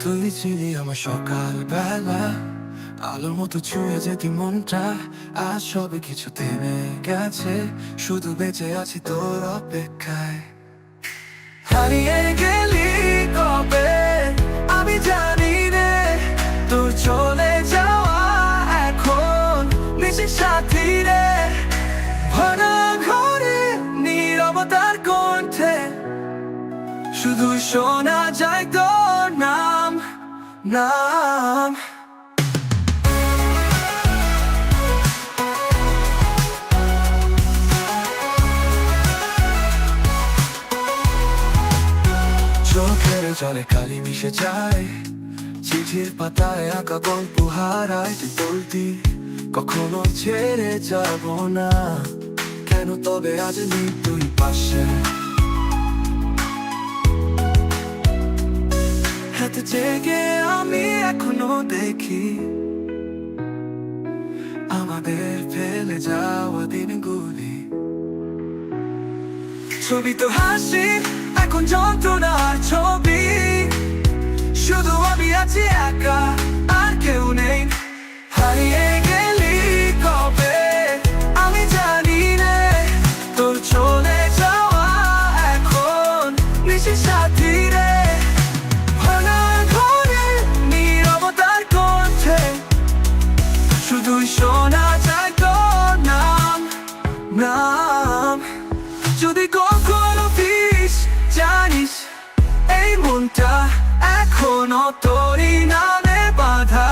তুই ছিলি আমার সকাল বেলা, আলোর মতো ছুঁয়ে যেতি মনটা। আজ সবে কিছু থেমে গেছে, শুধু বেঁচে আছি তোর অপেক্ষায়। হারিয়ে গেলি কবে আমি জানি রে, তোর চলে যাওয়া এখন নিজের সাথী রে। ভরা ঘরে নীরবতার কণ্ঠে শুধু শোনা যায় তোর নাম, নাম। চোখের জলে কালি মিশে যায়, চিঠির পাতায় আঁকা গল্প হারায়। তুই বলতি কখনো ছেড়ে যাব না, কেন তবে আজ নেই তুই পাশে? হাতে জেগে আমি এখনো দেখি আমাদের ফেলে যাওয়া দিনগুলি। ছবি তো হাসি, এখন যন্ত্রণার ছবি। শুধু আমি আছি একা, আর কেউ নেই। হারিয়ে গেলি কবে আমি জানি রে, তোর চলে যাওয়া এখন নিজের সাথী রে। ভাঙা ঘরে নীরবতার কণ্ঠে শুধুই শোনা যায় তোর নাম, নাম। যদি কখনো ফিরিস জানিস এই মনটা এখনো তোরই নামে বাঁধা।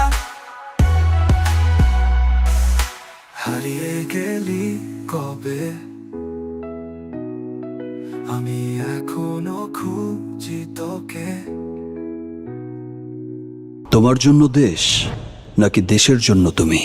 হারিয়ে গেলি কবে আমি এখনো খুঁজি তোকে। তোমার জন্য দেশ নাকি দেশের জন্য তুমি?